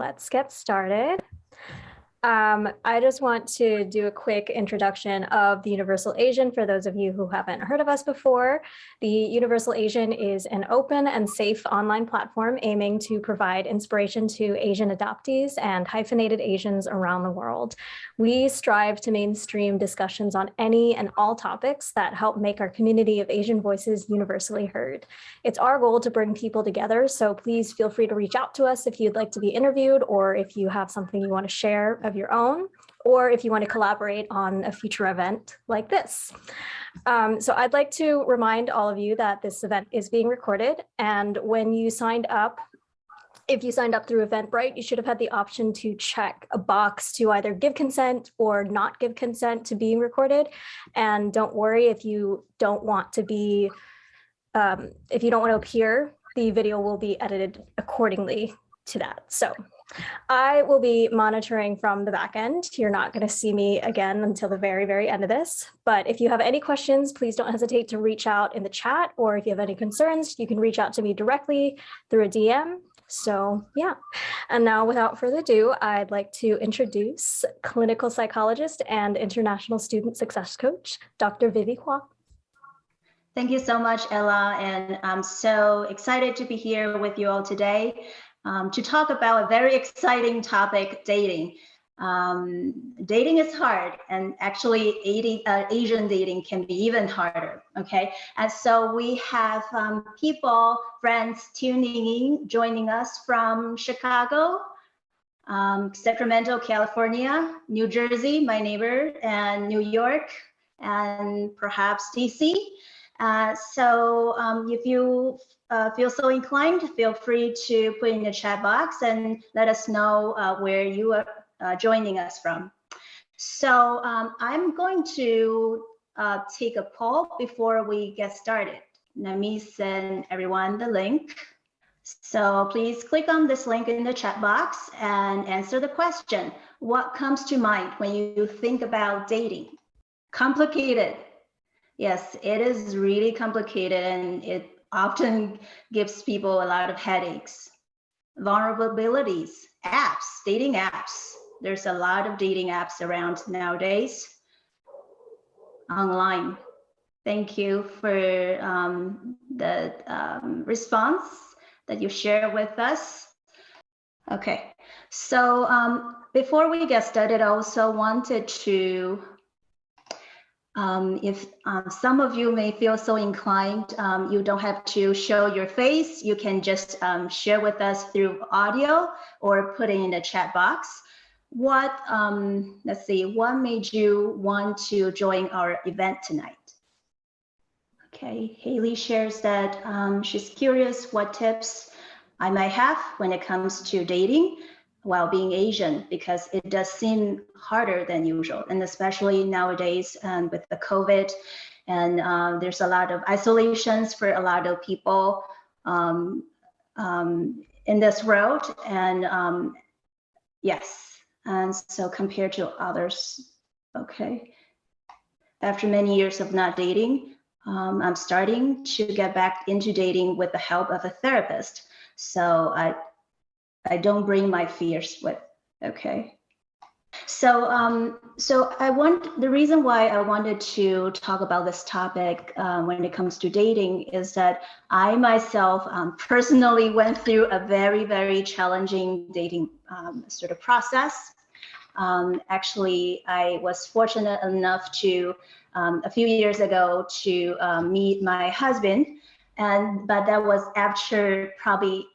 let's get started. I just want to do a quick introduction of the Universal Asian for those of you who haven't heard of us before. The Universal Asian is an open and safe online platform aiming to provide inspiration to Asian adoptees and hyphenated Asians around the world. We strive to mainstream discussions on any and all topics that help make our community of Asian voices universally heard. It's our goal to bring people together, so please feel free to reach out to us if you'd like to be interviewed or if you have something you want to share of your own, or if you want to collaborate on a future event like this. So I'd like to remind all of you that this event is being recorded, and when you signed up, if you signed up through Eventbrite, you should have had the option to check a box to either give consent or not give consent to being recorded. And don't worry if you don't want to be, if you don't want to appear, the video will be edited accordingly to that. So I will be monitoring from the back end. You're not going to see me again until the very, very end of this. But if you have any questions, please don't hesitate to reach out in the chat, or if you have any concerns, you can reach out to me directly through a DM. So yeah, and now without further ado, I'd like to introduce clinical psychologist and international student success coach, Dr. Vivi Hua. Thank you so much, Ella, and I'm so excited to be here with you all today to talk about a very exciting topic, dating. Dating is hard, and actually Asian dating can be even harder, okay? And so we have people, friends tuning in, joining us from Chicago, Sacramento, California, New Jersey, my neighbor, and New York, and perhaps DC. So if you feel so inclined, feel free to put in the chat box and let us know where you are joining us from. So I'm going to take a poll before we get started. Let me send everyone the link. So please click on this link in the chat box and answer the question. What comes to mind when you think about dating? Complicated. Yes, it is really complicated, and it often gives people a lot of headaches. Vulnerabilities, apps, dating apps. There's a lot of dating apps around nowadays online. Thank you for the response that you share with us. Okay, so before we get started, I also wanted to if some of you may feel so inclined, you don't have to show your face. You can just share with us through audio or put it in the chat box. What, let's see, what made you want to join our event tonight? Okay, Haley shares that she's curious what tips I might have when it comes to dating while being Asian, because it does seem harder than usual, and especially nowadays with the COVID, and there's a lot of isolations for a lot of people in this world, and yes, and so compared to others, okay, after many years of not dating, I'm starting to get back into dating with the help of a therapist, so I don't bring my fears with, okay? So, the reason why I wanted to talk about this topic when it comes to dating is that I myself personally went through a very, very challenging dating sort of process. Actually, I was fortunate enough to, a few years ago, to meet my husband, but that was after probably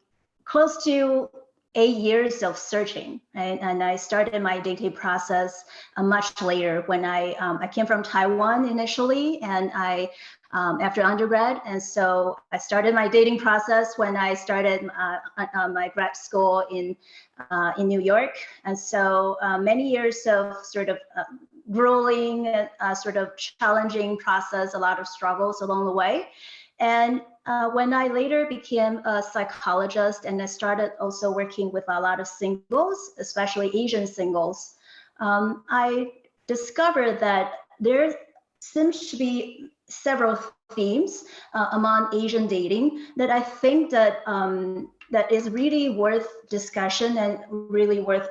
close to 8 years of searching, right? And I started my dating process much later when I came from Taiwan initially, and I after undergrad, and so I started my dating process when I started my grad school in New York, and so many years of sort of grueling, sort of challenging process, a lot of struggles along the way, and when I later became a psychologist and I started also working with a lot of singles, especially Asian singles, I discovered that there seems to be several themes among Asian dating that I think that that is really worth discussion and really worth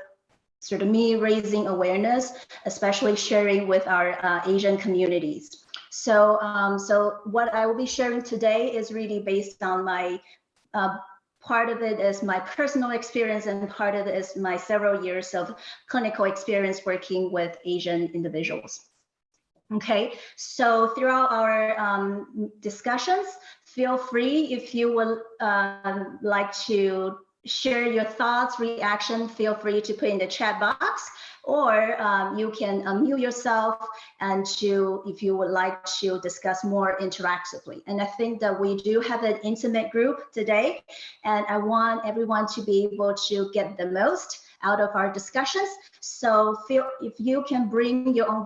sort of me raising awareness, especially sharing with our Asian communities. So, so what I will be sharing today is really based on my part of it is my personal experience, and part of it is my several years of clinical experience working with Asian individuals. Okay, so throughout our discussions, feel free if you would like to share your thoughts, reaction, feel free to put in the chat box, or you can unmute yourself and if you would like to discuss more interactively. And I think that we do have an intimate group today, and I want everyone to be able to get the most out of our discussions. So feel if you can bring your own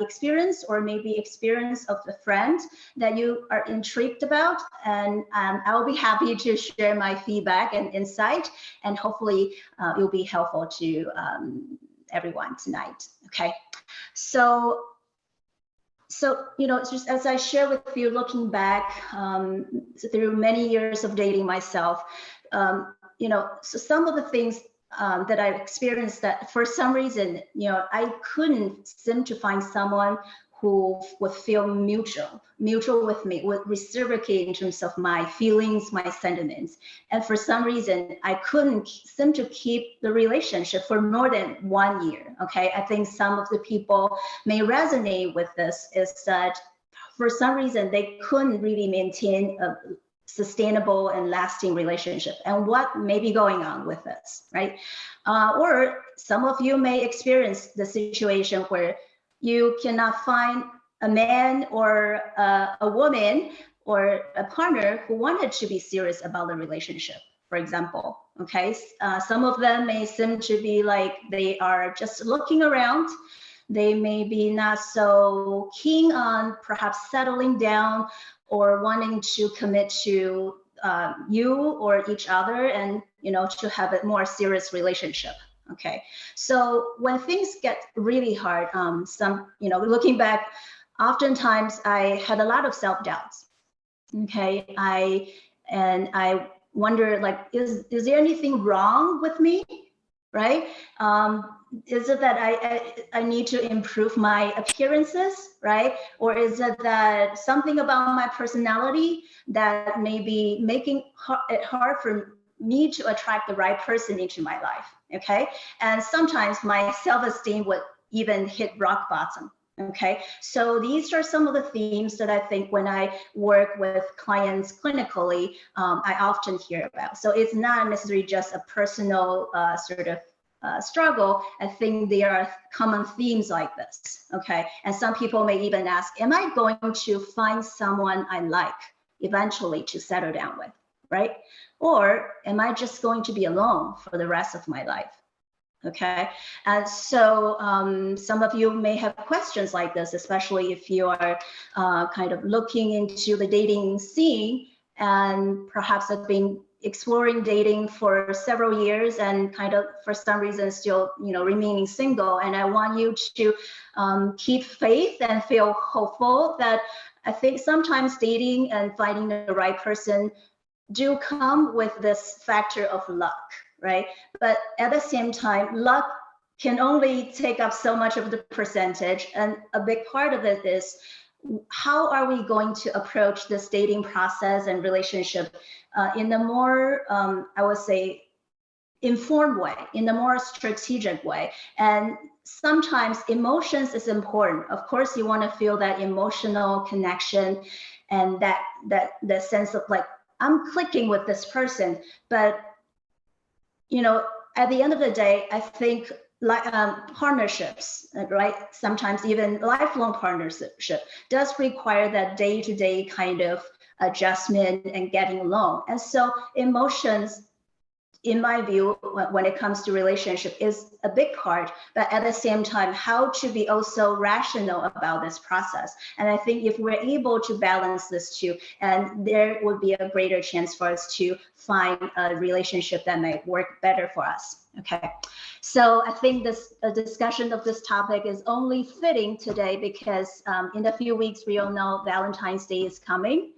experience, or maybe experience of a friend that you are intrigued about, and I'll be happy to share my feedback and insight, and hopefully it will be helpful to everyone tonight. Okay, so you know, just as I share with you, looking back through many years of dating myself, you know, so some of the things that I experienced, that for some reason, you know, I couldn't seem to find someone who would feel mutual with me, would reciprocate in terms of my feelings, my sentiments. And for some reason, I couldn't seem to keep the relationship for more than 1 year. Okay, I think some of the people may resonate with this, is that for some reason they couldn't really maintain a sustainable and lasting relationship, and what may be going on with this, right? Or some of you may experience the situation where you cannot find a man or a woman or a partner who wanted to be serious about the relationship, for example. Okay, some of them may seem to be like they are just looking around. They may be not so keen on perhaps settling down or wanting to commit to you or each other, and you know, to have a more serious relationship. Okay, so when things get really hard, you know, looking back, oftentimes I had a lot of self-doubts. Okay, I wonder, like, is there anything wrong with me, right? Is it that I need to improve my appearances, right? Or is it that something about my personality that may be making it hard for me to attract the right person into my life? Okay, and sometimes my self-esteem would even hit rock bottom. Okay, so these are some of the themes that I think when I work with clients clinically, I often hear about. So it's not necessarily just a personal sort of struggle. I think there are common themes like this. Okay, and some people may even ask, am I going to find someone I like eventually to settle down with, right? Or am I just going to be alone for the rest of my life? Okay, and so some of you may have questions like this, especially if you are kind of looking into the dating scene and perhaps have been exploring dating for several years and kind of for some reason still, you know, remaining single. And I want you to keep faith and feel hopeful that I think sometimes dating and finding the right person do come with this factor of luck, right? But at the same time, luck can only take up so much of the percentage. And a big part of it is, how are we going to approach this dating process and relationship in a more, I would say, informed way, in a more strategic way. And sometimes emotions is important. Of course, you want to feel that emotional connection and that sense of like, I'm clicking with this person. But you know, at the end of the day, I think like partnerships, right? Sometimes even lifelong partnership does require that day-to-day kind of adjustment and getting along. And so emotions in my view, when it comes to relationship is a big part, but at the same time, how to be also rational about this process. And I think if we're able to balance this two, and there would be a greater chance for us to find a relationship that may work better for us. Okay, so I think this discussion of this topic is only fitting today because in a few weeks, we all know Valentine's Day is coming.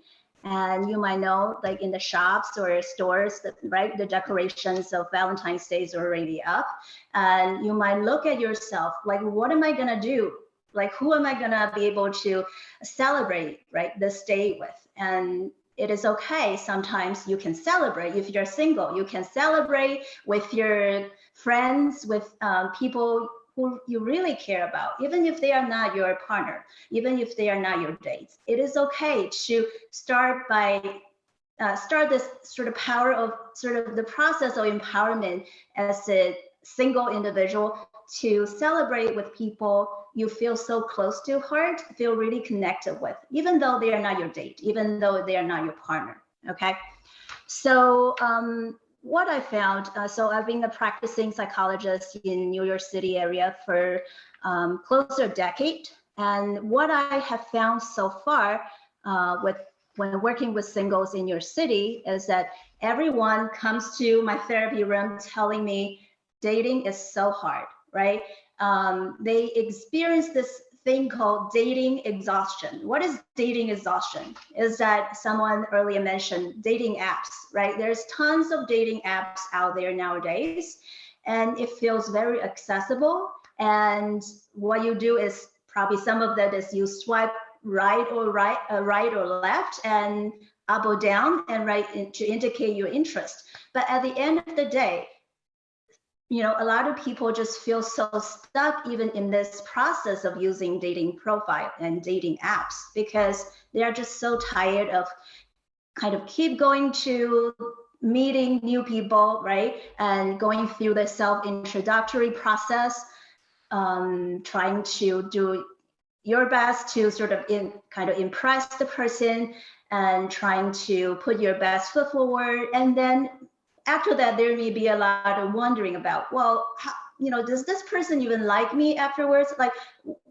And you might know, like in the shops or stores, right, the decorations of Valentine's Day is already up. And you might look at yourself, like, what am I gonna do? Like, who am I gonna be able to celebrate, right, this day with? And it is okay. Sometimes you can celebrate. If you're single, you can celebrate with your friends, with people who you really care about, even if they are not your partner, even if they are not your dates. It is okay to start by start this sort of power of sort of the process of empowerment as a single individual to celebrate with people you feel so close to heart, feel really connected with, even though they are not your date, even though they are not your partner. Okay, so what I found, so I've been a practicing psychologist in New York City area for close to a decade. And what I have found so far when working with singles in your city is that everyone comes to my therapy room telling me dating is so hard, right? They experience this thing called dating exhaustion. What is dating exhaustion? Is that someone earlier mentioned dating apps, right? There's tons of dating apps out there nowadays, and it feels very accessible. And what you do is probably some of that is you swipe right or left and up or down and right to indicate your interest. But at the end of the day, you know, a lot of people just feel so stuck even in this process of using dating profile and dating apps because they are just so tired of kind of keep going to meeting new people, right? And going through the self-introductory process, trying to do your best to sort of kind of impress the person and trying to put your best foot forward. And then after that, there may be a lot of wondering about, well, how, you know, does this person even like me afterwards? Like,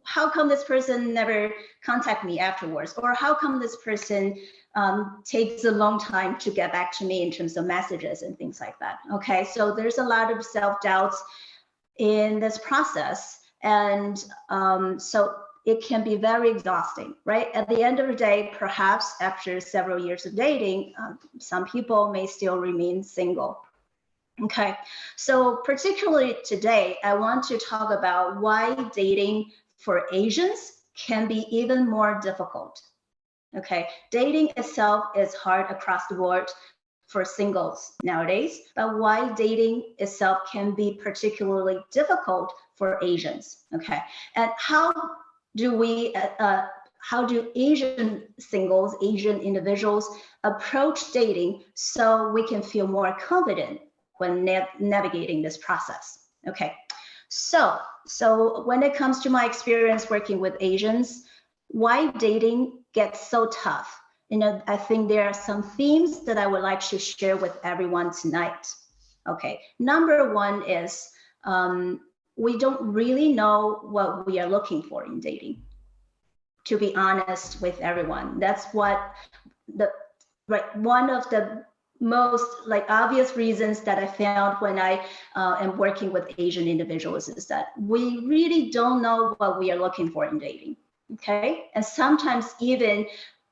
how come this person never contact me afterwards? Or how come this person takes a long time to get back to me in terms of messages and things like that? Okay, so there's a lot of self-doubts in this process. And so it can be very exhausting, right? At the end of the day, perhaps after several years of dating, some people may still remain single. Okay, so particularly today, I want to talk about why dating for Asians can be even more difficult. Okay, dating itself is hard across the board for singles nowadays, but why dating itself can be particularly difficult for Asians. Okay, and how do Asian singles, Asian individuals approach dating so we can feel more confident when navigating this process? Okay, so when it comes to my experience working with Asians, why dating gets so tough? You know, I think there are some themes that I would like to share with everyone tonight. Okay, number one is we don't really know what we are looking for in dating, to be honest with everyone. That's what one of the most obvious reasons that I found when I am working with Asian individuals is that we really don't know what we are looking for in dating. Okay, and sometimes even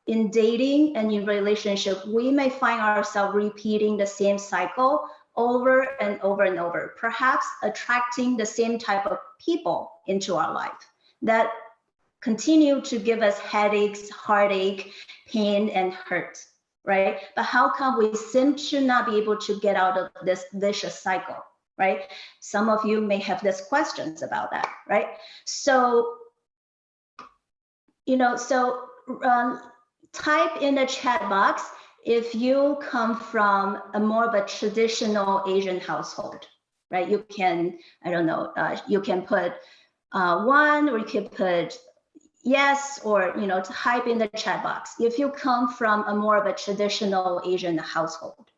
in dating and in relationship, we may find ourselves repeating the same cycle over and over and over, perhaps attracting the same type of people into our life that continue to give us headaches, heartache, pain, and hurt, right? But how come we seem to not be able to get out of this vicious cycle, right? Some of you may have these questions about that, right? So, you know, type in the chat box if you come from a more of a traditional Asian household, right? You can, I don't know, you can put one, or you can put yes, or, you know, to type in the chat box if you come from a more of a traditional Asian household.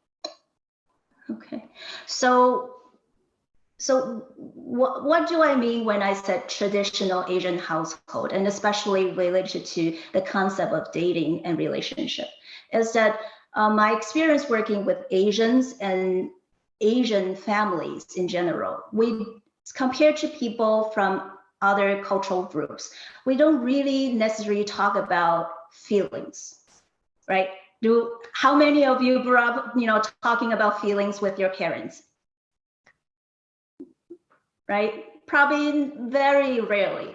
Okay, so what do I mean when I said traditional Asian household, and especially related to the concept of dating and relationship, is that my experience working with Asians and Asian families in general, we, compared to people from other cultural groups, we don't really necessarily talk about feelings, right? How many of you grew up, talking about feelings with your parents? Right? Probably very rarely,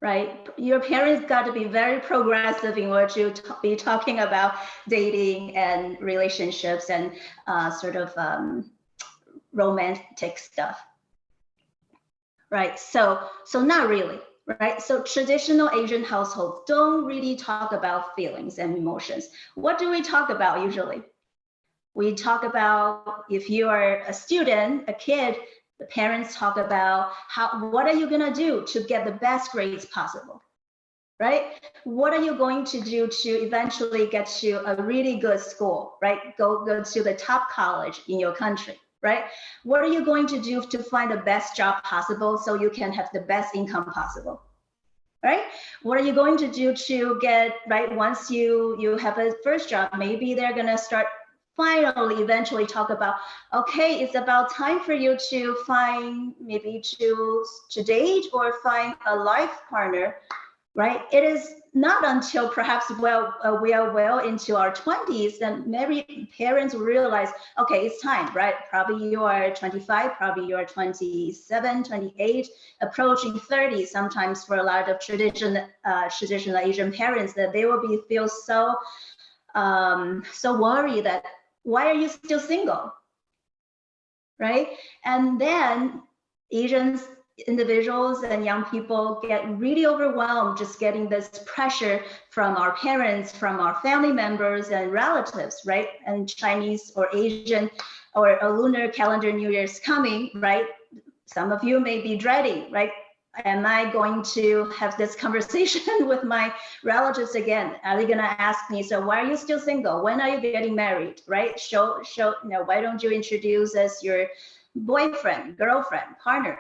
right? Your parents got to be very progressive in order to be talking about dating and relationships and sort of romantic stuff, right? So not really, right? So traditional Asian households don't really talk about feelings and emotions. What do we talk about usually? We talk about, if you are a student, a kid, the parents talk about what are you gonna do to get the best grades possible, right? What are you going to do to eventually get to a really good school, right? Go to the top college in your country, right? What are you going to do to find the best job possible so you can have the best income possible? Right? What are you going to do to get, right? Once you have a first job, maybe they're gonna start finally eventually talk about, okay, it's about time for you to find, maybe to date or find a life partner, right? It is not until perhaps we are well into our 20s that maybe parents realize, okay, it's time, right? Probably you are 25, probably you are 27, 28, approaching 30. Sometimes for a lot of traditional Asian parents, that they will feel so worried that, why are you still single, right? And then Asians, individuals and young people get really overwhelmed just getting this pressure from our parents, from our family members and relatives, right? And Chinese or Asian or a lunar calendar New Year's coming, right? Some of you may be dreading, right? Am I going to have this conversation with my relatives again? Are they gonna ask me, so why are you still single? When are you getting married, right? Why don't you introduce as your boyfriend, girlfriend, partner,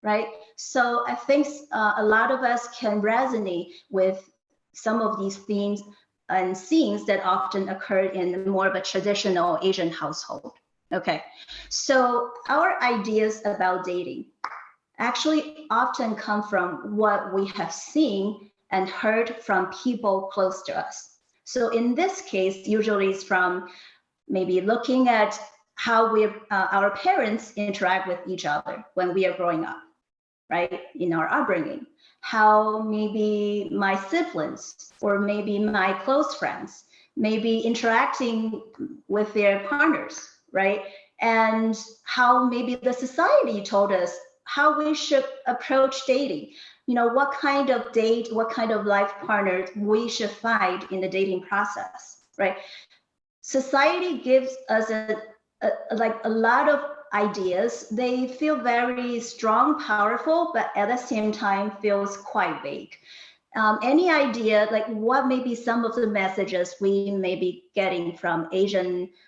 right? So I think a lot of us can resonate with some of these themes and scenes that often occur in more of a traditional Asian household. Okay, so our ideas about dating actually often come from what we have seen and heard from people close to us. So in this case, usually it's from maybe looking at how our parents interact with each other when we are growing up, right? In our upbringing, how maybe my siblings or maybe my close friends may be interacting with their partners, right? And how maybe the society told us how we should approach dating. What kind of date, what kind of life partner we should find in the dating process, right? Society gives us a lot of ideas. They feel very strong, powerful, but at the same time feels quite vague. Any idea, like what may be some of the messages we may be getting from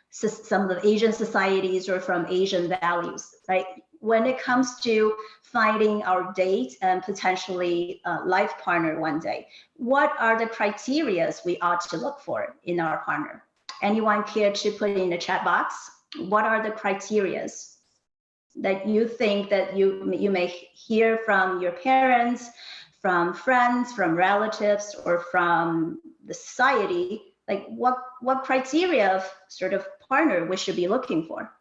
some of the Asian societies or from Asian values, right? When it comes to finding our date and potentially a life partner one day, what are the criteria we ought to look for in our partner? Anyone care to put in the chat box? What are the criteria that you think that you may hear from your parents, from friends, from relatives, or from the society? Like what criteria of sort of partner we should be looking for?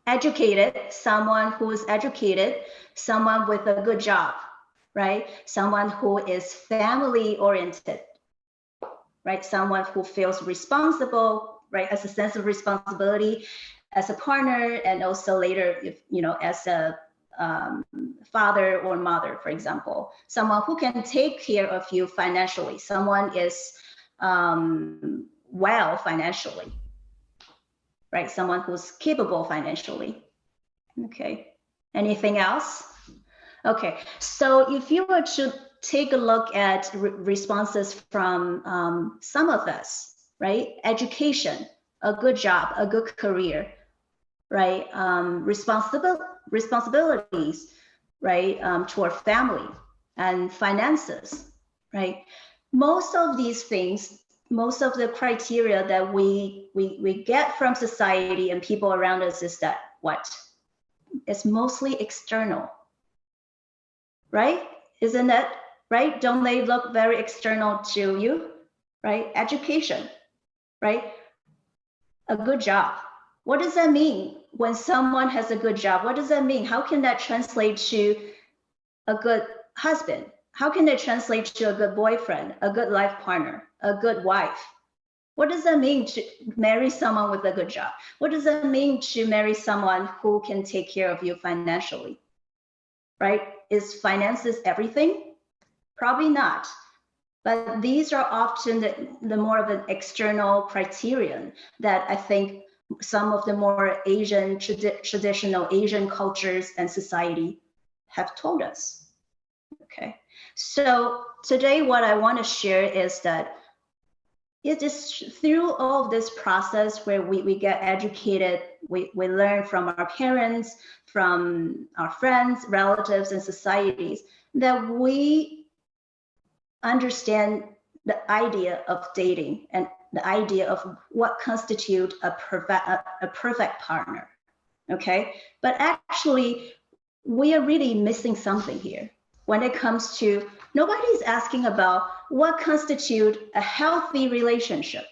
Educated, someone who is educated, someone with a good job, right? Someone who is family oriented, right? Someone who feels responsible, right? Has a sense of responsibility as a partner, and also later, as a father or mother, for example. Someone who can take care of you financially. Someone is well financially, right? Someone who's capable financially. Okay. Anything else? Okay. So if you were to take a look at responses from some of us, right? Education, a good job, a good career. right? Responsibilities, right? Toward family and finances, right? Most of these things, most of the criteria that we get from society and people around us is that what? It's mostly external, right? Isn't it, right? Don't they look very external to you, right? Education, right? A good job. What does that mean when someone has a good job? What does that mean? How can that translate to a good husband? How can it translate to a good boyfriend, a good life partner, a good wife? What does that mean to marry someone with a good job? What does that mean to marry someone who can take care of you financially, right? Is finances everything? Probably not. But these are often the more of an external criterion that I think some of the more Asian, traditional Asian cultures and society have told us. Okay, so today what I want to share is that it is through all of this process where we get educated, we learn from our parents, from our friends, relatives, and societies, that we understand the idea of dating and the idea of what constitutes a perfect partner. Okay, but actually we are really missing something here when it comes to, nobody's asking about what constitutes a healthy relationship.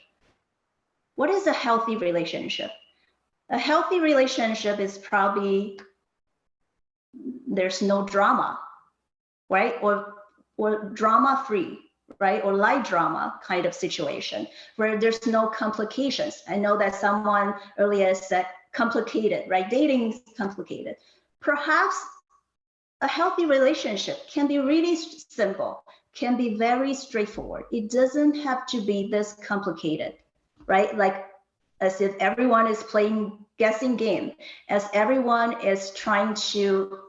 What is a healthy relationship? A healthy relationship is probably there's no drama, right? Or drama free, right? Or light drama kind of situation where there's no complications. I know that someone earlier said complicated, right? Dating is complicated. Perhaps a healthy relationship can be really simple, can be very straightforward. It doesn't have to be this complicated, right? Like as if everyone is playing guessing game, as everyone is trying to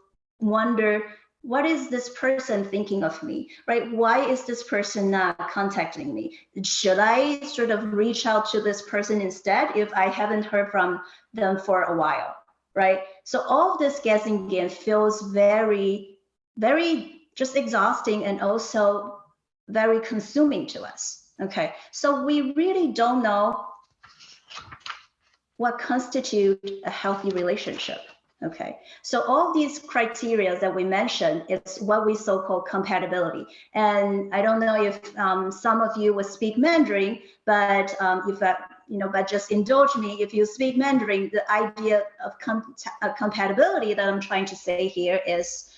wonder, what is this person thinking of me, right? Why is this person not contacting me? Should I sort of reach out to this person instead if I haven't heard from them for a while, right? So all of this guessing game feels very, very just exhausting and also very consuming to us, okay? So we really don't know what constitutes a healthy relationship. Okay, so all these criteria that we mentioned is what we so-called compatibility. And I don't know if some of you would speak Mandarin, but if but just indulge me. If you speak Mandarin, the idea of compatibility that I'm trying to say here is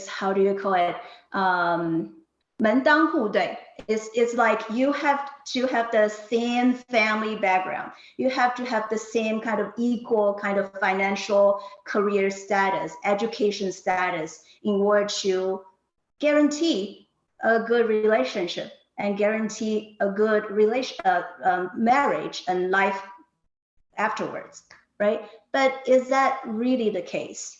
how do you call it? 门当户对. It's like you have to have the same family background. You have to have the same kind of equal kind of financial career status, education status in order to guarantee a good relationship and guarantee a good marriage and life afterwards, right? But is that really the case?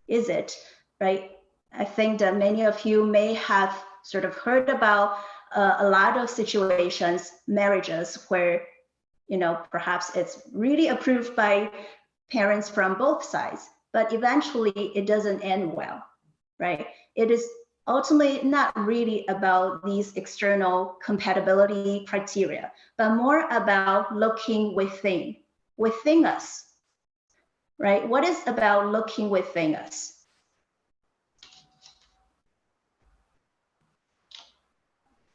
Is it, right? I think that many of you may have sort of heard about a lot of situations, marriages where, perhaps it's really approved by parents from both sides, but eventually it doesn't end well, right? It is ultimately not really about these external compatibility criteria, but more about looking within us, right? What is about looking within us?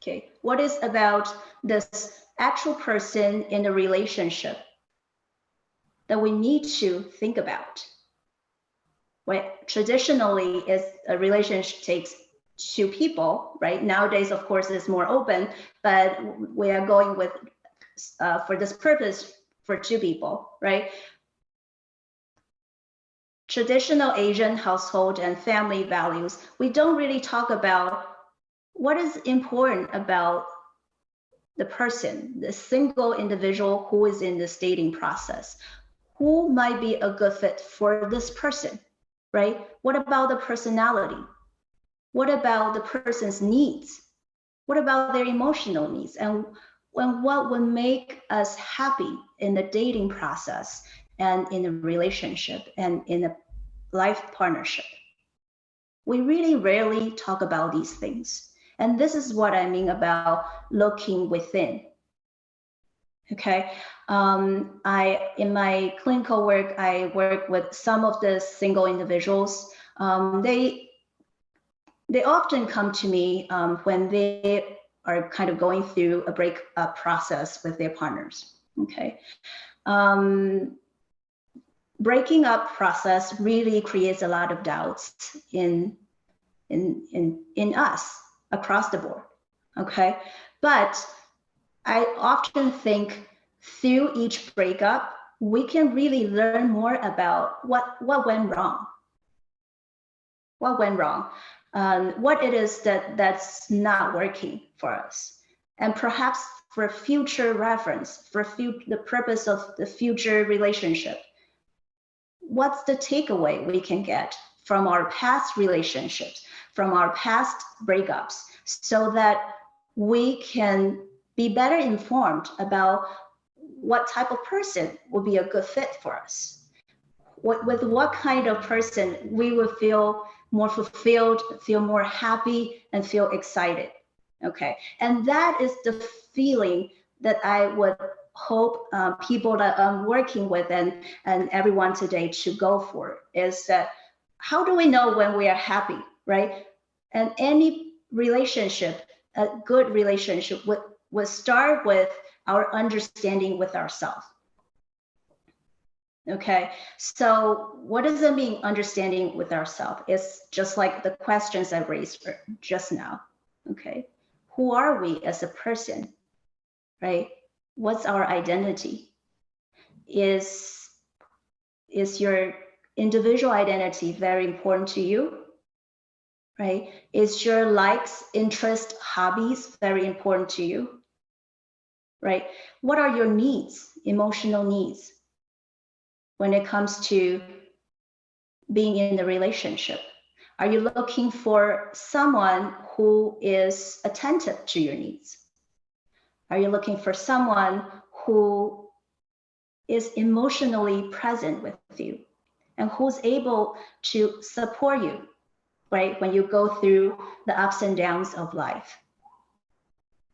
Okay, what is about this actual person in the relationship that we need to think about? Right? Traditionally, is a relationship takes two people, right? Nowadays, of course, it's more open, but we are going with, for this purpose, for two people, right? Traditional Asian household and family values, we don't really talk about what is important about the person, the single individual who is in this dating process. Who might be a good fit for this person, right? What about the personality? What about the person's needs? What about their emotional needs? And when what would make us happy in the dating process and in a relationship and in a life partnership. We really rarely talk about these things. And this is what I mean about looking within. Okay, in my clinical work, I work with some of the single individuals. They often come to me when they are kind of going through a breakup process with their partners. Okay, breaking up process really creates a lot of doubts in us across the board. Okay, but I often think through each breakup, we can really learn more about what went wrong. What went wrong? What it is that's not working for us. And perhaps for future reference, for the purpose of the future relationship, what's the takeaway we can get from our past relationships, from our past breakups, so that we can be better informed about what type of person would be a good fit for us. With what kind of person we would feel more fulfilled, feel more happy, and feel excited. Okay, and that is the feeling that I would hope people that I'm working with and everyone today to go for, is that how do we know when we are happy, right? And any relationship, a good relationship would start with our understanding with ourselves. Okay, so what does it mean, understanding with ourselves? It's just like the questions I raised just now. Okay, who are we as a person, right? What's our identity? Is your individual identity very important to you, right? Is your likes, interests, hobbies very important to you, right? What are your needs, emotional needs, when it comes to being in a relationship? Are you looking for someone who is attentive to your needs? Are you looking for someone who is emotionally present with you and who's able to support you, right, when you go through the ups and downs of life,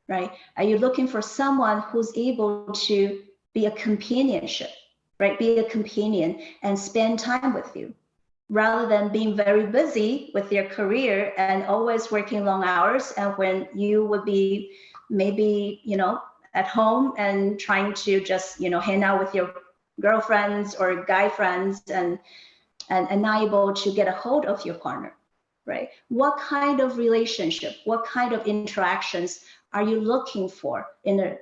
right? Are you looking for someone who's able to be a companionship, right? Be a companion and spend time with you, rather than being very busy with your career and always working long hours, and when you would be maybe, at home and trying to just, hang out with your girlfriends or guy friends and not able to get a hold of your partner, right? What kind of relationship, what kind of interactions are you looking for in the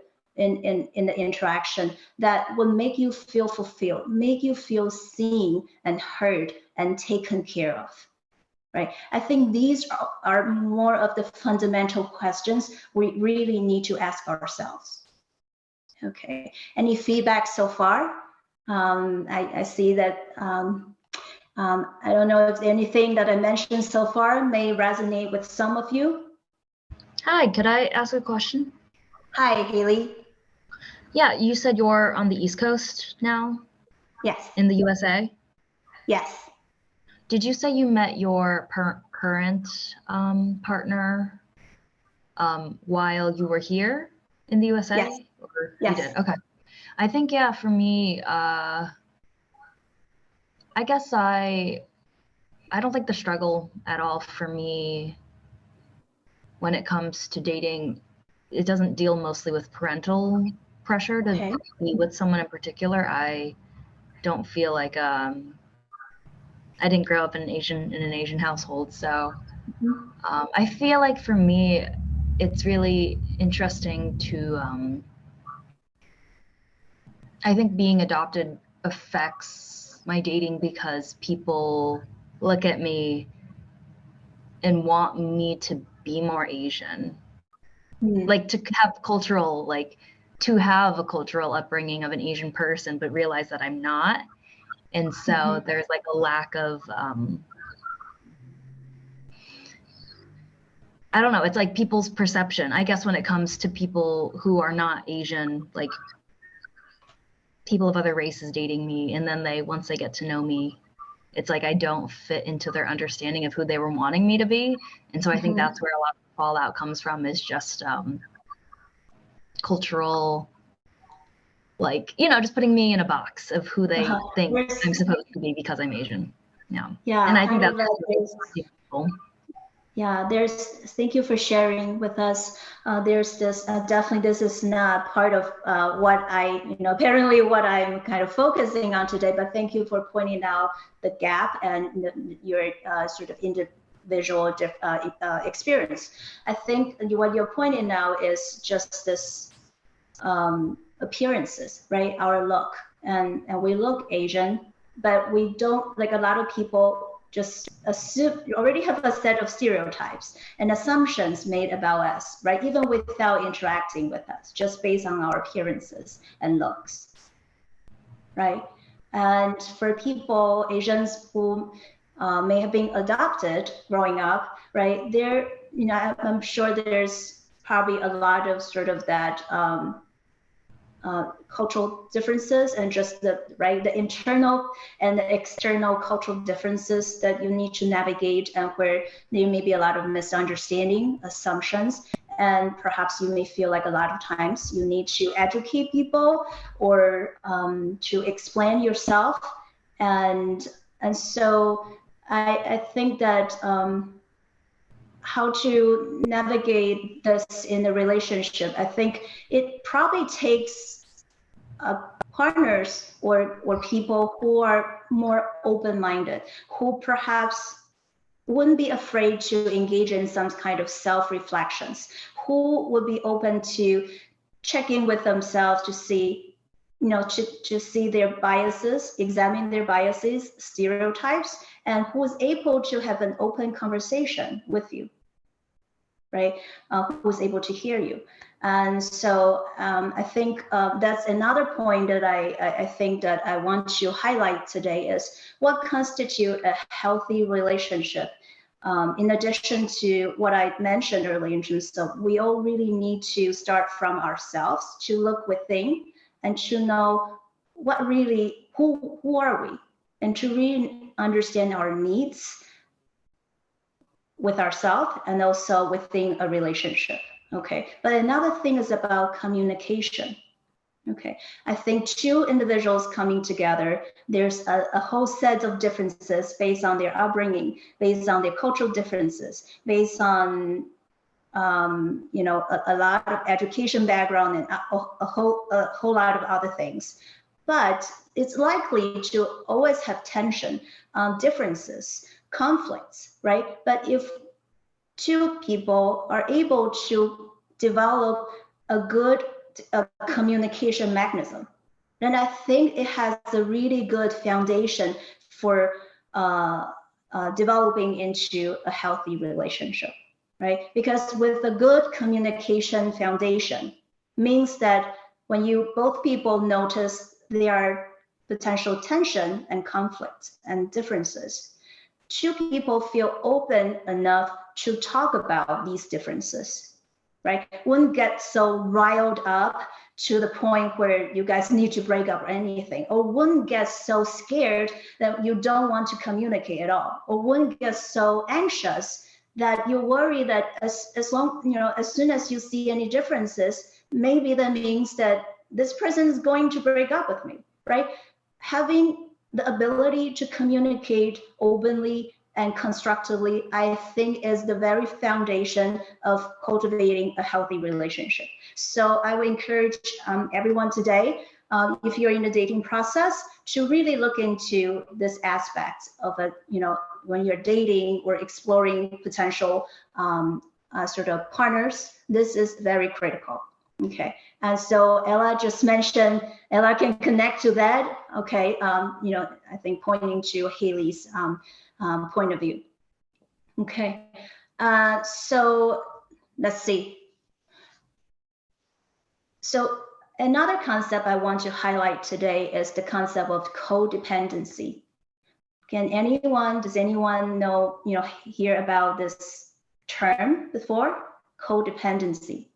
interaction that will make you feel fulfilled, make you feel seen and heard and taken care of, right? I think these are more of the fundamental questions we really need to ask ourselves. Okay, any feedback so far? I see that, I don't know if anything that I mentioned so far may resonate with some of you. Hi, could I ask a question? Hi, Haley. Yeah, you said you're on the East Coast now? Yes. In the USA? Yes. Did you say you met your current partner while you were here in the USA? Yes. Or yes. You did? Okay. I think, yeah, for me, I guess I don't think the struggle at all for me when it comes to dating, it doesn't deal mostly with parental pressure to be with someone in particular. I don't feel like I didn't grow up in an Asian household, so I feel like for me, it's really interesting to. I think being adopted affects my dating because people look at me and want me to be more Asian, like to have a cultural upbringing of an Asian person, but realize that I'm not. And so there's like a lack of I don't know, it's like people's perception. I guess when it comes to people who are not Asian, like people of other races dating me, and then once they get to know me, it's like I don't fit into their understanding of who they were wanting me to be. And so I think that's where a lot of the fallout comes from, is just cultural, like, just putting me in a box of who they think I'm supposed to be because I'm Asian. Yeah. And I think that's people. Yeah, thank you for sharing with us. There's this, definitely this is not part of what apparently what I'm kind of focusing on today, but thank you for pointing out the gap and your sort of individual experience. I think what you're pointing now is just this appearances, right? Our look, and we look Asian, but we don't, like a lot of people just assume, you already have a set of stereotypes and assumptions made about us, right? Even without interacting with us, just based on our appearances and looks, right? And for people, Asians who may have been adopted growing up, right? I'm sure there's probably a lot of sort of that cultural differences, and just the internal and the external cultural differences that you need to navigate, and where there may be a lot of misunderstanding, assumptions, and perhaps you may feel like a lot of times you need to educate people or to explain yourself, and so I think that how to navigate this in a relationship, I think it probably takes partners or people who are more open-minded, who perhaps wouldn't be afraid to engage in some kind of self-reflections, who would be open to check in with themselves to see, to see their biases, examine their biases, stereotypes, and who is able to have an open conversation with you, right? Who is able to hear you. And so I think that's another point that I think that I want to highlight today, is what constitutes a healthy relationship. In addition to what I mentioned earlier, in terms of we all really need to start from ourselves, to look within and to know what really, who are we, and to really understand our needs with ourselves and also within a relationship. Okay, but another thing is about communication. Okay, I think two individuals coming together, there's a whole set of differences based on their upbringing, based on their cultural differences, based on a lot of education background and a whole lot of other things. But it's likely to always have tension, differences, conflicts, right? But if two people are able to develop a good communication mechanism, then I think it has a really good foundation for developing into a healthy relationship, right? Because with a good communication foundation means that when both people notice there are potential tension and conflict and differences, two people feel open enough to talk about these differences, right? Wouldn't get so riled up to the point where you guys need to break up or anything, or wouldn't get so scared that you don't want to communicate at all, or wouldn't get so anxious that you worry that as soon as you see any differences, maybe that means that this person is going to break up with me, right? Having the ability to communicate openly and constructively, I think, is the very foundation of cultivating a healthy relationship. So I would encourage everyone today, if you're in the dating process, to really look into this aspect of when you're dating or exploring potential sort of partners. This is very critical. Okay, and so Ella just mentioned, Ella can connect to that. Okay, I think pointing to Haley's point of view. Okay, so let's see. So another concept I want to highlight today is the concept of codependency. Does anyone know, hear about this term before, codependency.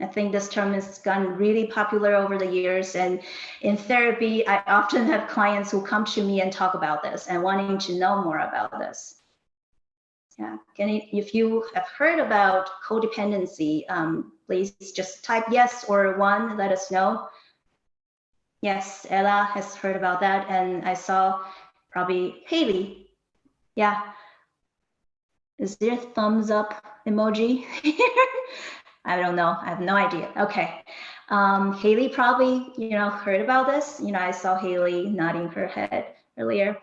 I think this term has gotten really popular over the years. And in therapy, I often have clients who come to me and talk about this and wanting to know more about this. Yeah, if you have heard about codependency, please just type yes or one, let us know. Yes, Ella has heard about that. And I saw probably Haley. Yeah. Is there a thumbs up emoji here? I don't know. I have no idea. Okay. Haley probably, heard about this. I saw Haley nodding her head earlier.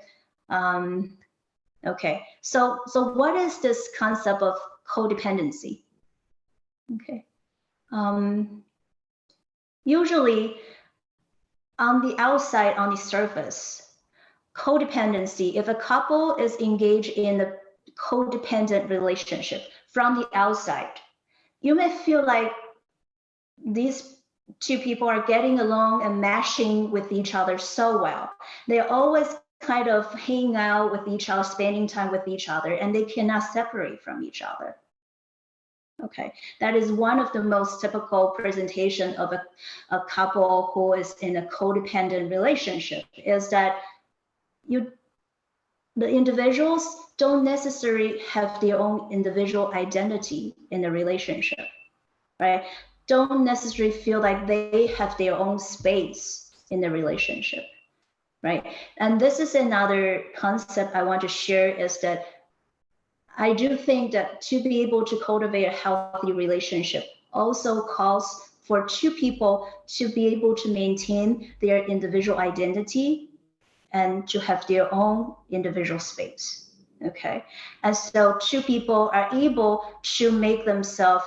Okay. So what is this concept of codependency? Okay. Usually on the outside, on the surface, codependency, if a couple is engaged in a codependent relationship from the outside, you may feel like these two people are getting along and meshing with each other so well. They're always kind of hanging out with each other, spending time with each other, and they cannot separate from each other. Okay, that is one of the most typical presentation of a couple who is in a codependent relationship, is that the individuals don't necessarily have their own individual identity in the relationship, right? Don't necessarily feel like they have their own space in the relationship, right? And this is another concept I want to share, is that I do think that to be able to cultivate a healthy relationship also calls for two people to be able to maintain their individual identity and to have their own individual space, okay? And so two people are able to make themselves,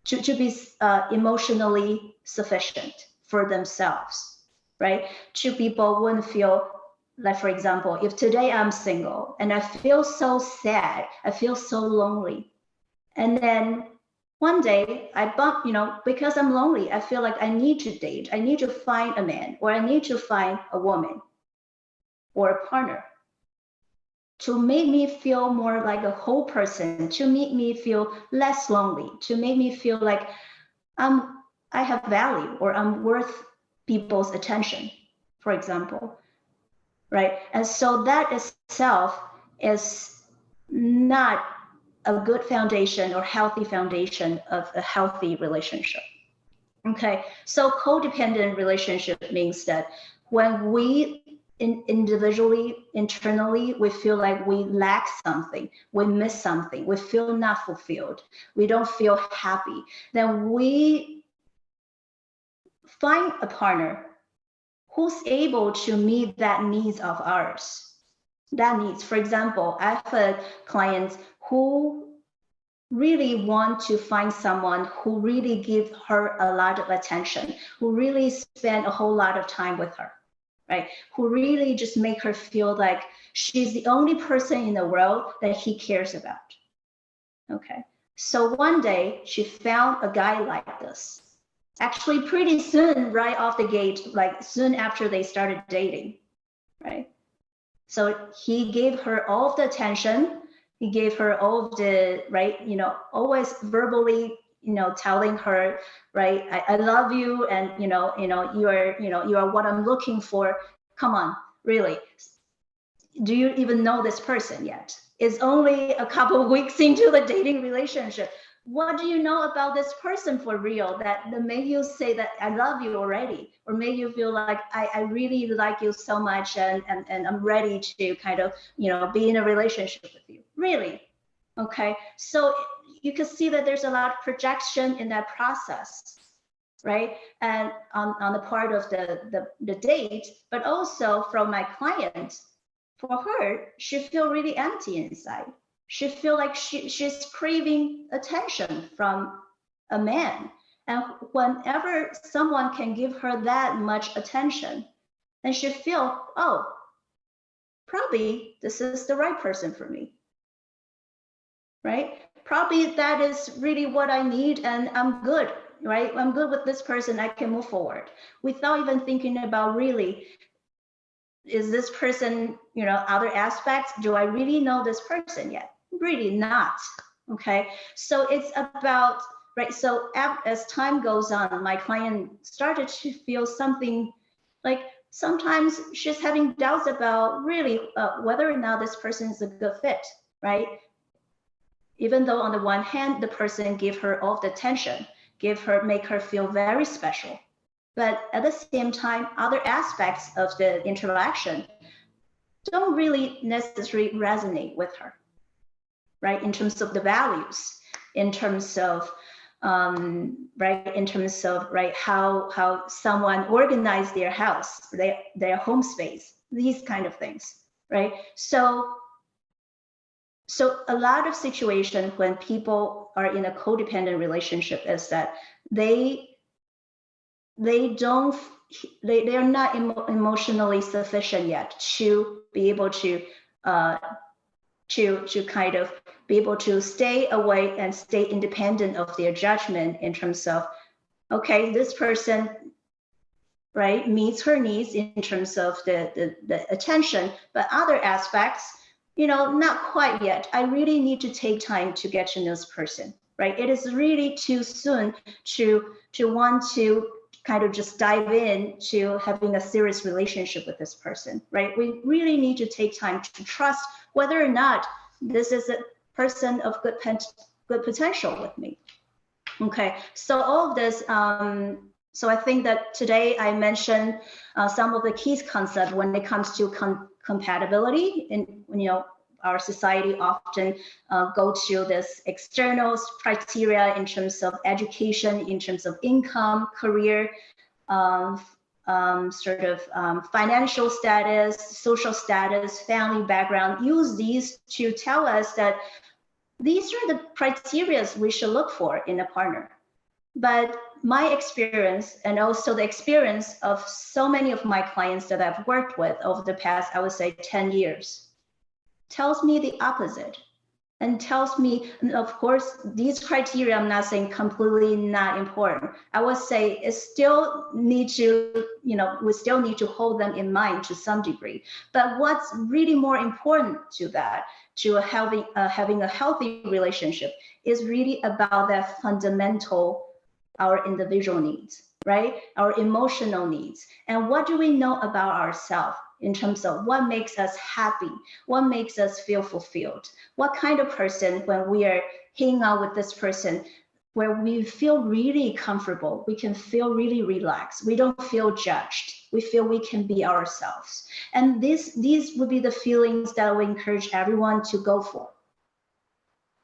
to be emotionally sufficient for themselves, right? Two people wouldn't feel like, for example, if today I'm single and I feel so sad, I feel so lonely, and then one day I bump, because I'm lonely, I feel like I need to date, I need to find a man, or I need to find a woman or a partner to make me feel more like a whole person, to make me feel less lonely, to make me feel like I have value, or I'm worth people's attention, for example, right? And so that itself is not a good foundation or healthy foundation of a healthy relationship. Okay, so codependent relationship means that when we individually, internally, we feel like we lack something, we miss something, we feel not fulfilled, we don't feel happy, then we find a partner who's able to meet that needs of ours. That needs, for example, I've had clients who really want to find someone who really gives her a lot of attention, who really spend a whole lot of time with her, right? Who really just make her feel like she's the only person in the world that he cares about. Okay, so one day she found a guy like this. Actually, pretty soon, right off the gate, like soon after they started dating, right? So he gave her all of the attention. He gave her all of the, right, always verbally, telling her, right, I love you, and you are what I'm looking for. Come on, really? Do you even know this person yet? It's only a couple of weeks into the dating relationship. What do you know about this person for real that made you say that I love you already, or made you feel like I really like you so much, and I'm ready to kind of, be in a relationship with you? Really? Okay, so you can see that there's a lot of projection in that process, right? And on the part of the date, but also from my client, for her, she feel really empty inside. She feel like she's craving attention from a man. And whenever someone can give her that much attention, then she feel, oh, probably this is the right person for me, right? Probably that is really what I need, and I'm good, right? I'm good with this person, I can move forward, without even thinking about really, is this person, other aspects, do I really know this person yet? Really not. Okay, so it's about, right, so as time goes on, my client started to feel something like sometimes she's having doubts about really whether or not this person is a good fit, right? Even though on the one hand, the person give her all the attention, make her feel very special. But at the same time, other aspects of the interaction don't really necessarily resonate with her, right? In terms of the values, in terms of right, how someone organized their house, their home space, these kind of things, right? So a lot of situations when people are in a codependent relationship is that they are not emotionally sufficient yet to be able to kind of be able to stay away and stay independent of their judgment in terms of, okay, this person, right, meets her needs in terms of the attention, but other aspects, not quite yet. I really need to take time to get to know this person, right? It is really too soon to want to kind of just dive in to having a serious relationship with this person, right? We really need to take time to trust whether or not this is a person of good potential with me. Okay, so all of this, so I think that today I mentioned some of the key concepts when it comes to compatibility. In our society often go to this external criteria in terms of education, in terms of income, career, financial status, social status, family background. Use these to tell us that these are the criteria we should look for in a partner. But my experience, and also the experience of so many of my clients that I've worked with over the past, I would say 10 years, tells me the opposite. And tells me, of course, these criteria, I'm not saying completely not important. I would say it still need to, we still need to hold them in mind to some degree. But what's really more important to that, to having a healthy relationship, is really about that fundamental, our individual needs, right? Our emotional needs. And what do we know about ourselves in terms of what makes us happy, what makes us feel fulfilled, what kind of person, when we are hanging out with this person, where we feel really comfortable, we can feel really relaxed, we don't feel judged, we feel we can be ourselves. And these would be the feelings that I would encourage everyone to go for,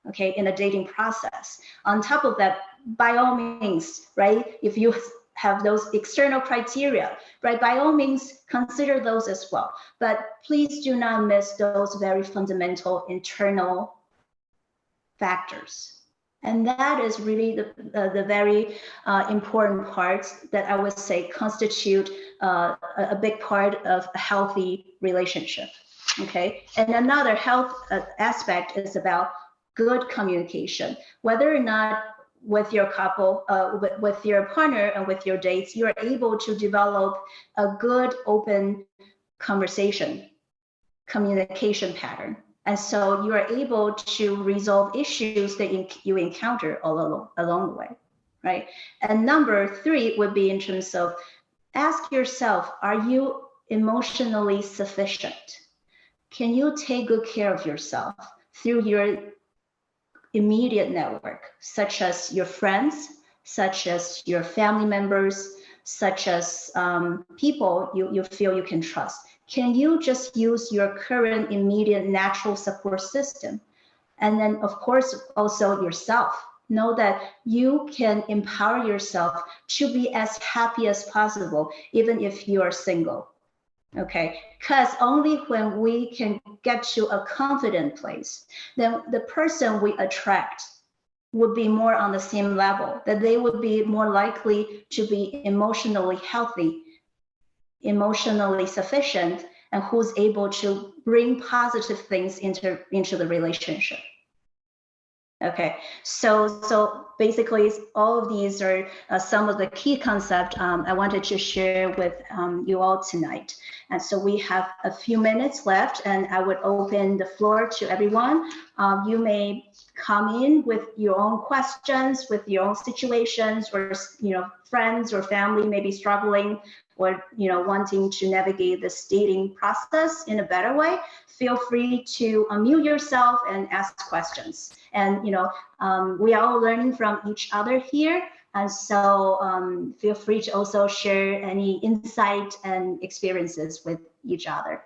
okay, in a dating process. On top of that, by all means, right, if you have those external criteria, right, by all means, consider those as well. But please do not miss those very fundamental internal factors. And that is really the very important parts that I would say constitute a big part of a healthy relationship, okay? And another health aspect is about good communication, whether or not with your couple, with your partner and with your dates, you're able to develop a good open communication pattern. And so you are able to resolve issues that you encounter along the way, right? And number 3 would be in terms of ask yourself, are you emotionally sufficient? Can you take good care of yourself through your immediate network, such as your friends, such as your family members, such as people you feel you can trust? Can you just use your current immediate natural support system? And then, of course, also yourself. Know that you can empower yourself to be as happy as possible, even if you are single. Okay, because only when we can get to a confident place, then the person we attract would be more on the same level, that they would be more likely to be emotionally healthy, emotionally sufficient, and who's able to bring positive things into the relationship. Okay, so basically all of these are some of the key concepts I wanted to share with you all tonight. And so we have a few minutes left, and I would open the floor to everyone. You may come in with your own questions, with your own situations, or friends or family may be struggling or wanting to navigate this dating process in a better way, feel free to unmute yourself and ask questions. And we are all learning from each other here. And so feel free to also share any insight and experiences with each other.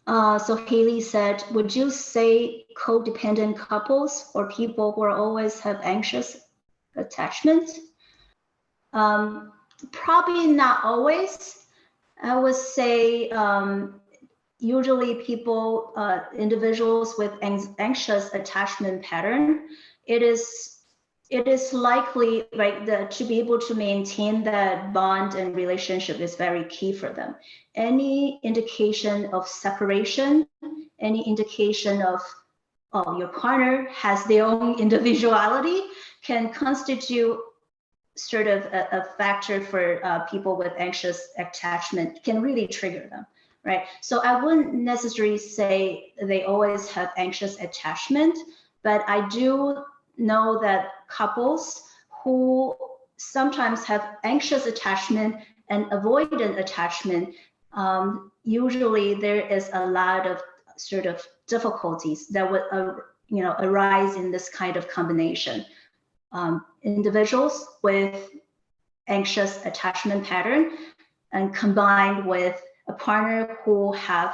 So Haley said, would you say codependent couples or people who are always have anxious attachment? Probably not always. I would say usually people, individuals with anxious attachment pattern, it is likely, right, to be able to maintain that bond and relationship is very key for them. Any indication of separation, any indication of your partner has their own individuality can constitute sort of a factor for people with anxious attachment, can really trigger them, right? So I wouldn't necessarily say they always have anxious attachment, but I do know that couples who sometimes have anxious attachment and avoidant attachment, usually there is a lot of sort of difficulties that would arise in this kind of combination. Individuals with anxious attachment pattern and combined with a partner who has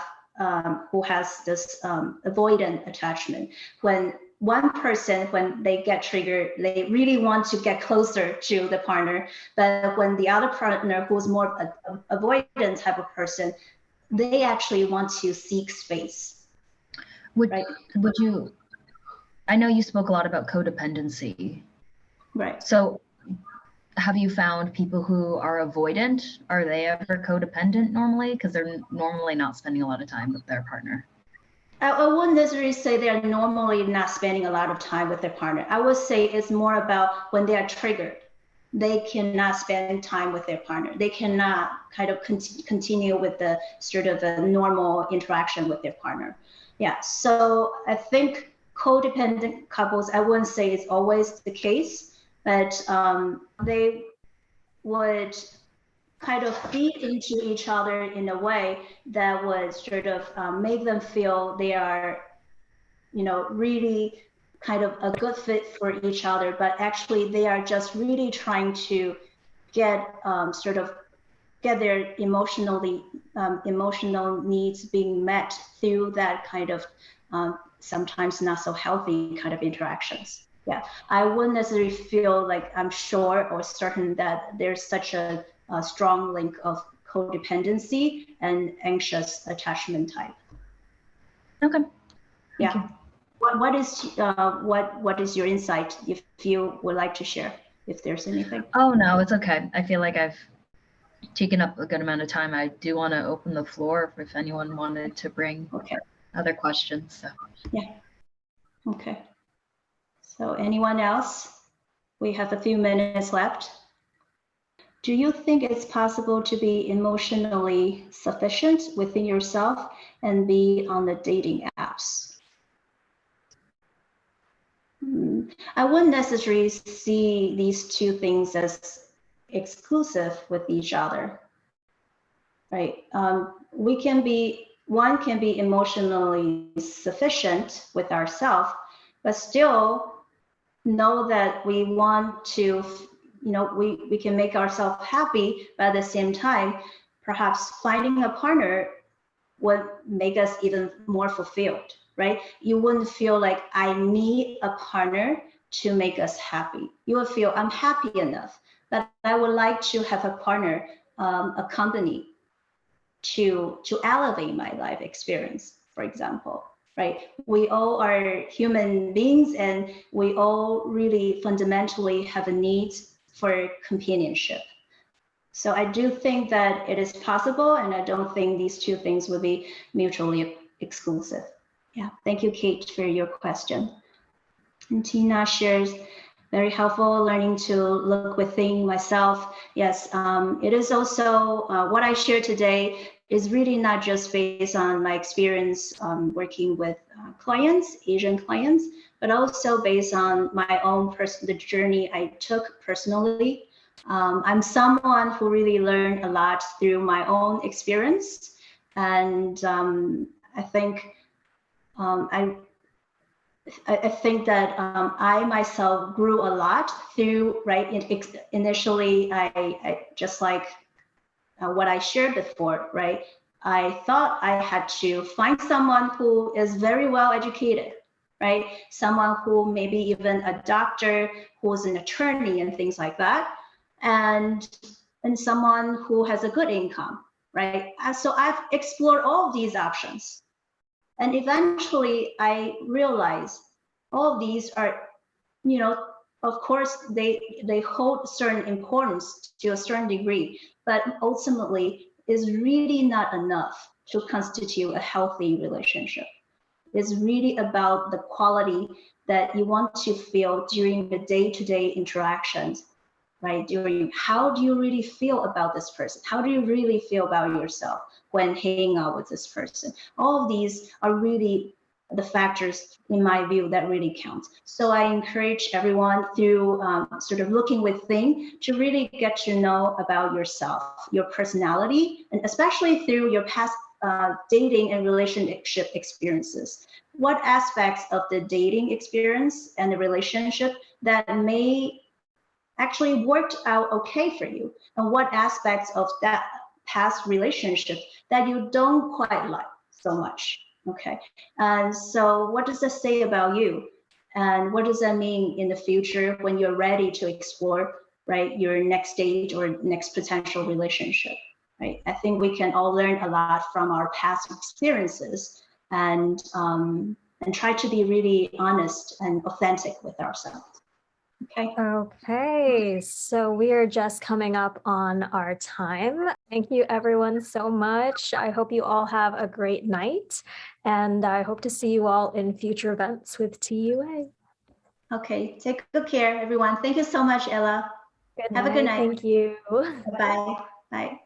this avoidant attachment. When one person, when they get triggered, they really want to get closer to the partner, but when the other partner, who's more avoidant type of person, they actually want to seek space. Would you, I know you spoke a lot about codependency. Right. So have you found people who are avoidant, are they ever codependent normally? Because they're normally not spending a lot of time with their partner. I wouldn't necessarily say they're normally not spending a lot of time with their partner. I would say it's more about when they are triggered, they cannot spend time with their partner. They cannot kind of continue with the sort of a normal interaction with their partner. Yeah, so I think codependent couples, I wouldn't say it's always the case, but they would kind of feed into each other in a way that would sort of make them feel they are, really kind of a good fit for each other, but actually they are just really trying to get get their emotional needs being met through that kind of sometimes not so healthy kind of interactions. Yeah, I wouldn't necessarily feel like I'm sure or certain that there's such a strong link of codependency and anxious attachment type. Okay. Yeah. What is your insight, if you would like to share, if there's anything? Oh no, it's okay. I feel like I've taken up a good amount of time. I do want to open the floor if anyone wanted to bring other questions. So. Yeah. Okay. So anyone else? We have a few minutes left. Do you think it's possible to be emotionally sufficient within yourself and be on the dating apps? I wouldn't necessarily see these two things as exclusive with each other, right? One can be emotionally sufficient with ourselves, but still know that we want to, we can make ourselves happy, but at the same time, perhaps finding a partner would make us even more fulfilled, right? You wouldn't feel like I need a partner to make us happy. You would feel I'm happy enough, but I would like to have a partner, a company to elevate my life experience, for example, right? We all are human beings and we all really fundamentally have a need for companionship. So I do think that it is possible, and I don't think these two things will be mutually exclusive. Yeah, thank you, Kate, for your question. And Tina shares, very helpful learning to look within myself. Yes, it is also what I share today is really not just based on my experience working with clients, Asian clients, but also based on my own the journey I took personally. I'm someone who really learned a lot through my own experience, and I think I think that I myself grew a lot through, right? Initially, I just like what I shared before, right? I thought I had to find someone who is very well educated, right? Someone who maybe even a doctor, who's an attorney and things like that, and someone who has a good income, right? So I've explored all of these options. And eventually I realized all of these are, you know, of course, they hold certain importance to a certain degree, but ultimately is really not enough to constitute a healthy relationship. It's really about the quality that you want to feel during the day-to-day interactions, right? During how do you really feel about this person? How do you really feel about yourself when hanging out with this person? All of these are really the factors, in my view, that really count. So I encourage everyone through sort of looking within to really get to know about yourself, your personality, and especially through your past dating and relationship experiences. What aspects of the dating experience and the relationship that may actually worked out okay for you, and what aspects of that past relationship that you don't quite like so much, okay? And so what does that say about you? And what does that mean in the future when you're ready to explore, right, your next stage or next potential relationship, right? I think we can all learn a lot from our past experiences and try to be really honest and authentic with ourselves. Okay. Okay, so we are just coming up on our time. Thank you everyone so much. I hope you all have a great night, and I hope to see you all in future events with TUA. Okay, take good care, everyone. Thank you so much, Ella. Good Have night. a good night. Thank you. Bye. Bye.